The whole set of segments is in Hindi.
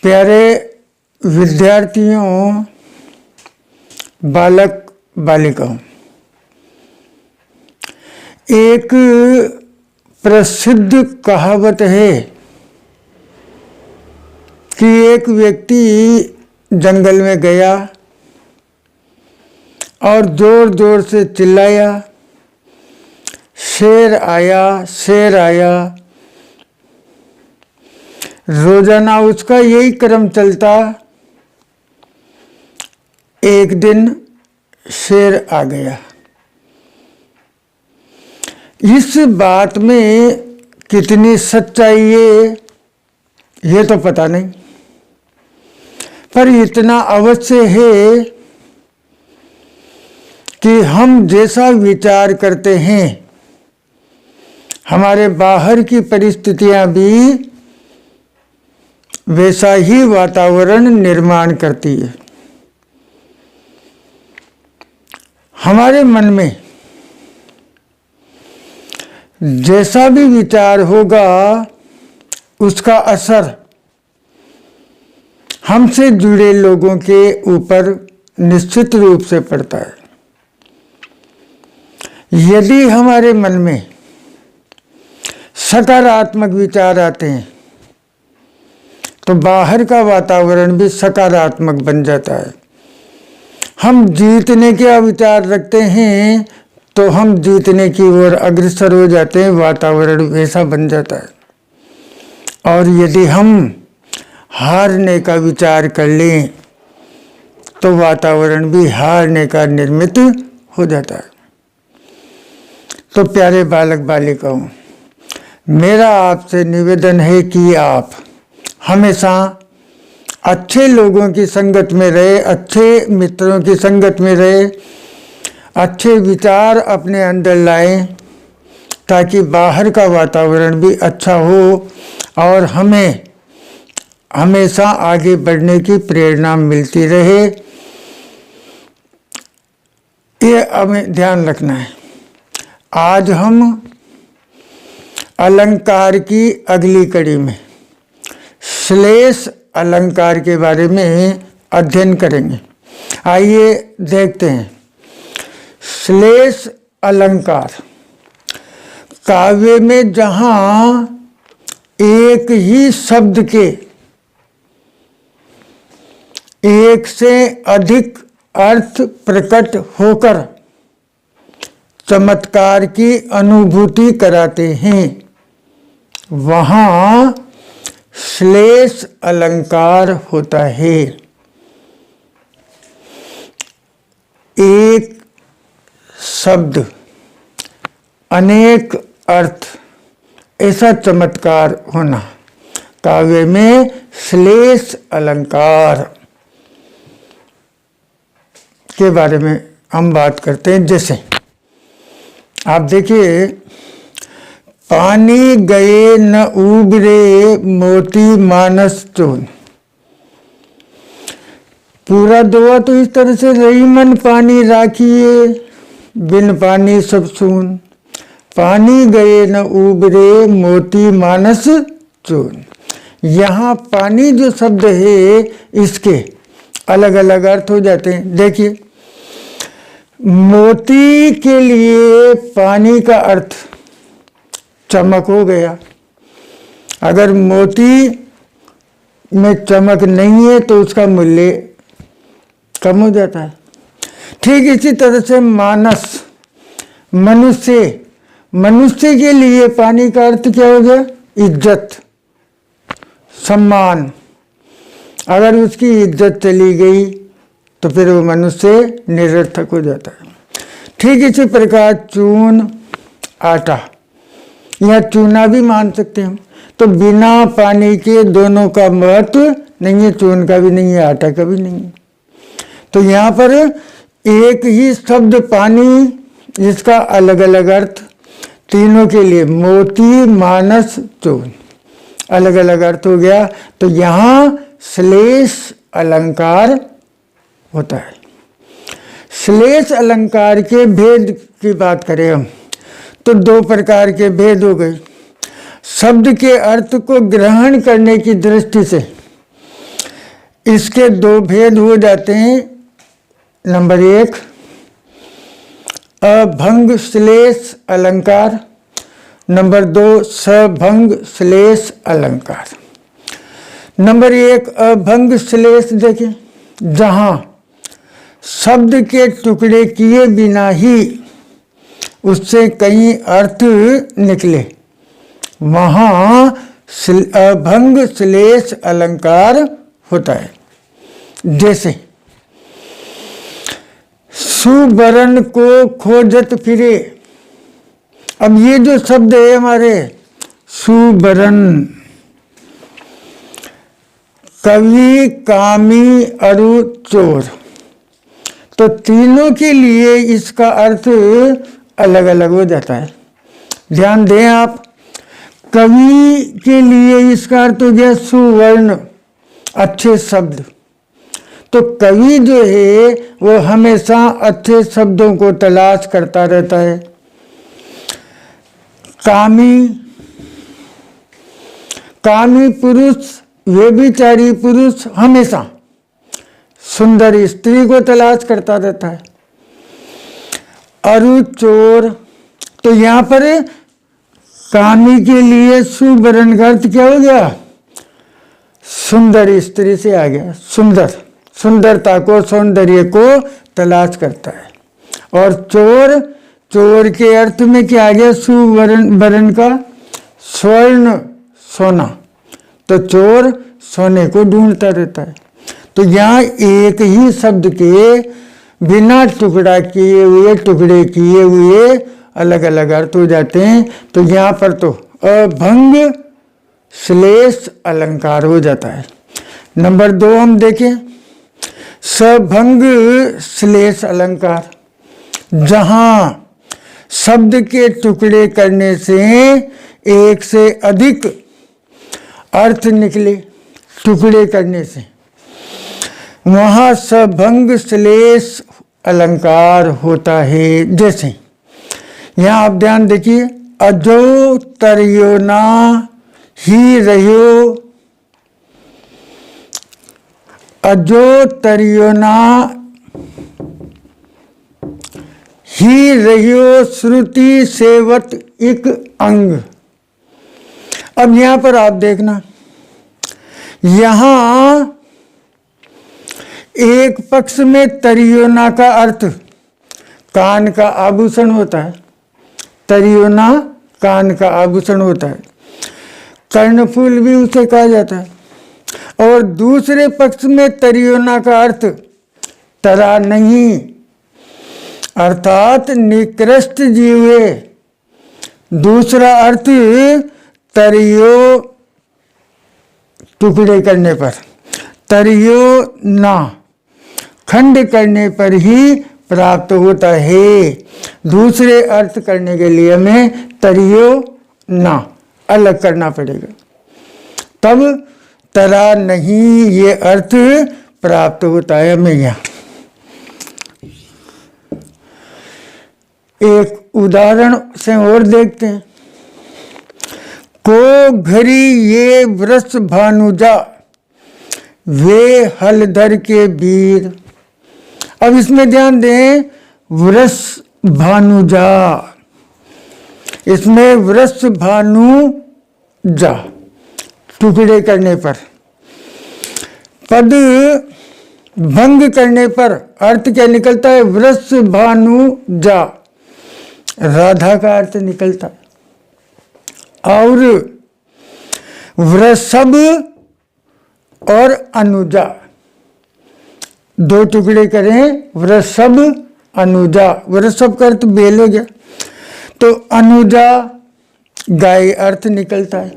प्यारे विद्यार्थियों, बालक बालिकाओं, एक प्रसिद्ध कहावत है कि एक व्यक्ति जंगल में गया और जोर जोर से चिल्लाया, शेर आया, शेर आया। रोजाना उसका यही क्रम चलता। एक दिन शेर आ गया। इस बात में कितनी सच्चाई है ये तो पता नहीं, पर इतना अवश्य है कि हम जैसा विचार करते हैं, हमारे बाहर की परिस्थितियां भी वैसा ही वातावरण निर्माण करती है। हमारे मन में जैसा भी विचार होगा उसका असर हमसे जुड़े लोगों के ऊपर निश्चित रूप से पड़ता है। यदि हमारे मन में सकारात्मक विचार आते हैं तो बाहर का वातावरण भी सकारात्मक बन जाता है। हम जीतने के विचार रखते हैं तो हम जीतने की ओर अग्रसर हो जाते हैं, वातावरण वैसा बन जाता है। और यदि हम हारने का विचार कर लें तो वातावरण भी हारने का निर्मित हो जाता है। तो प्यारे बालक बालिकाओं, मेरा आपसे निवेदन है कि आप हमेशा अच्छे लोगों की संगत में रहे, अच्छे मित्रों की संगत में रहे, अच्छे विचार अपने अंदर लाएं ताकि बाहर का वातावरण भी अच्छा हो और हमें हमेशा आगे बढ़ने की प्रेरणा मिलती रहे। ये हमें ध्यान रखना है। आज हम अलंकार की अगली कड़ी में श्लेष अलंकार के बारे में अध्ययन करेंगे। आइए देखते हैं। श्लेष अलंकार काव्य में जहां एक ही शब्द के एक से अधिक अर्थ प्रकट होकर चमत्कार की अनुभूति कराते हैं, वहां श्लेष अलंकार होता है। एक शब्द अनेक अर्थ, ऐसा चमत्कार होना, काव्य में श्लेष अलंकार के बारे में हम बात करते हैं। जैसे आप देखिए, पानी गए न उबरे मोती मानस चून। पूरा दोहा तो इस तरह से, रही मन पानी राखिए, बिन पानी सब सून। पानी गए न उबरे मोती मानस चून। यहाँ पानी जो शब्द है इसके अलग अलग अर्थ हो जाते हैं। देखिए, मोती के लिए पानी का अर्थ चमक हो गया। अगर मोती में चमक नहीं है तो उसका मूल्य कम हो जाता है। ठीक इसी तरह से मानस, मनुष्य, मनुष्य के लिए पानी का अर्थ क्या हो गया? इज्जत, सम्मान। अगर उसकी इज्जत चली गई तो फिर वो मनुष्य निरर्थक हो जाता है। ठीक इसी प्रकार चून, आटा या चूना भी मान सकते हैं। तो बिना पानी के दोनों का महत्व नहीं है, चून का भी नहीं है, आटा का भी नहीं है। तो यहाँ पर एक ही शब्द पानी, जिसका अलग अलग अर्थ, तीनों के लिए मोती मानस चून, अलग अलग अर्थ हो गया। तो यहाँ श्लेष अलंकार होता है। श्लेष अलंकार के भेद की बात करें हम तो दो प्रकार के भेद हो गए। शब्द के अर्थ को ग्रहण करने की दृष्टि से इसके दो भेद हो जाते हैं। नंबर 1 अभंग श्लेष अलंकार, नंबर 2 सभंग श्लेष अलंकार। नंबर 1 अभंग श्लेष देखें, जहां शब्द के टुकड़े किए बिना ही उससे कई अर्थ निकले, वहां अभंग श्लेष अलंकार होता है। जैसे सुबरन को खोजत फिरे, अब ये जो शब्द है हमारे सुबरन, कवि, कामी, अरु, चोर, तो तीनों के लिए इसका अर्थ अलग अलग हो जाता है। ध्यान दें आप, कवि के लिए इसका अर्थ हो गया सुवर्ण, अच्छे शब्द। तो कवि जो है वो हमेशा अच्छे शब्दों को तलाश करता रहता है। कामी पुरुष, व्यभिचारी पुरुष हमेशा सुंदर स्त्री को तलाश करता रहता है। अरु चोर, तो यहाँ पर कामी के लिए सुवर्ण का अर्थ क्या हो गया? सुंदर स्त्री से आ गया। सुंदरता को, सौंदर्य को तलाश करता है। और चोर के अर्थ में क्या आ गया? सुवर्ण का स्वर्ण, सोना, तो चोर सोने को ढूंढता रहता है। तो यहाँ एक ही शब्द के बिना टुकड़े किए हुए अलग अलग अर्थ हो जाते हैं। तो यहाँ पर तो अभंग श्लेष अलंकार हो जाता है। नंबर 2 हम देखें सभंग श्लेष अलंकार, जहां शब्द के टुकड़े करने से एक से अधिक अर्थ निकले, टुकड़े करने से, वहां सभंग श्लेष अलंकार होता है। जैसे यहां आप ध्यान देखिए, अजो तरियो ना ही रहियो, अजो तरियो ना ही रहियो, श्रुति सेवत एक अंग। अब यहां पर आप देखना, यहां एक पक्ष में तरियोना का अर्थ कान का आभूषण होता है। तरियोना कान का आभूषण होता है। कर्णफूल भी उसे कहा जाता है। और दूसरे पक्ष में तरियोना का अर्थ तरा नहीं, अर्थात निकृष्ट जीव है। दूसरा अर्थ तरियो टुकड़े करने पर, तरियो ना खंड करने पर ही प्राप्त होता है। दूसरे अर्थ करने के लिए हमें तरियो ना अलग करना पड़ेगा, तब तरा नहीं ये अर्थ प्राप्त होता है हमें। यहाँ एक उदाहरण से और देखते हैं। को घरी ये वृष भानुजा, वे हलधर के वीर। अब इसमें ध्यान दें, वृष भानुजा, इसमें वृष भानुजा टुकड़े करने पर, पद भंग करने पर अर्थ क्या निकलता है? वृष भानुजा, राधा का अर्थ निकलता है। और वृषभ और अनुजा, दो टुकड़े करें, वृषभ अनुजा, वृषभ का अर्थ बेल हो गया, तो अनुजा गाय अर्थ निकलता है।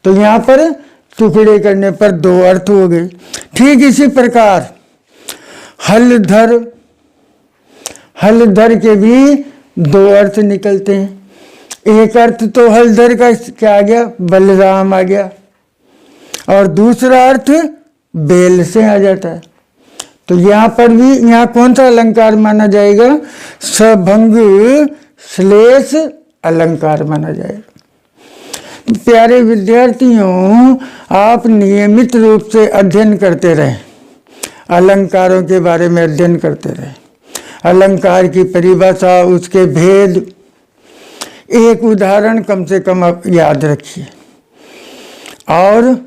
तो यहाँ पर टुकड़े करने पर दो अर्थ हो गए। ठीक इसी प्रकार हलधर, हलधर के भी दो अर्थ निकलते हैं। एक अर्थ तो हलधर का क्या आ गया? बलराम आ गया। और दूसरा अर्थ बेल से आ जाता है। तो यहाँ पर भी, यहाँ कौन सा अलंकार माना जाएगा? सभंग श्लेष अलंकार माना जाएगा। प्यारे विद्यार्थियों, आप नियमित रूप से अध्ययन करते रहें, अलंकारों के बारे में अध्ययन करते रहें, अलंकार की परिभाषा, उसके भेद, एक उदाहरण कम से कम आप याद रखिए। और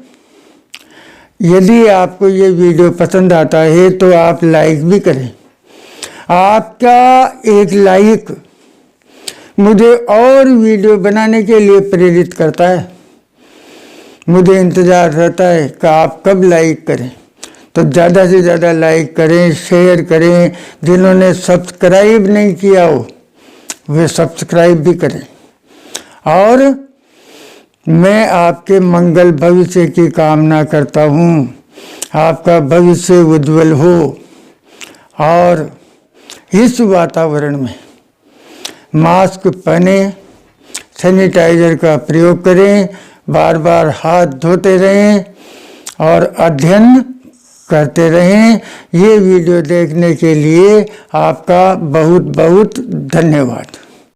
यदि आपको ये वीडियो पसंद आता है तो आप लाइक भी करें। आपका एक लाइक मुझे और वीडियो बनाने के लिए प्रेरित करता है। मुझे इंतज़ार रहता है कि आप कब लाइक करें, तो ज़्यादा से ज़्यादा लाइक करें, शेयर करें। जिन्होंने सब्सक्राइब नहीं किया हो वे सब्सक्राइब भी करें। और मैं आपके मंगल भविष्य की कामना करता हूँ, आपका भविष्य उज्जवल हो। और इस वातावरण में मास्क पहने, सैनिटाइजर का प्रयोग करें, बार बार हाथ धोते रहें और अध्ययन करते रहें। ये वीडियो देखने के लिए आपका बहुत बहुत धन्यवाद।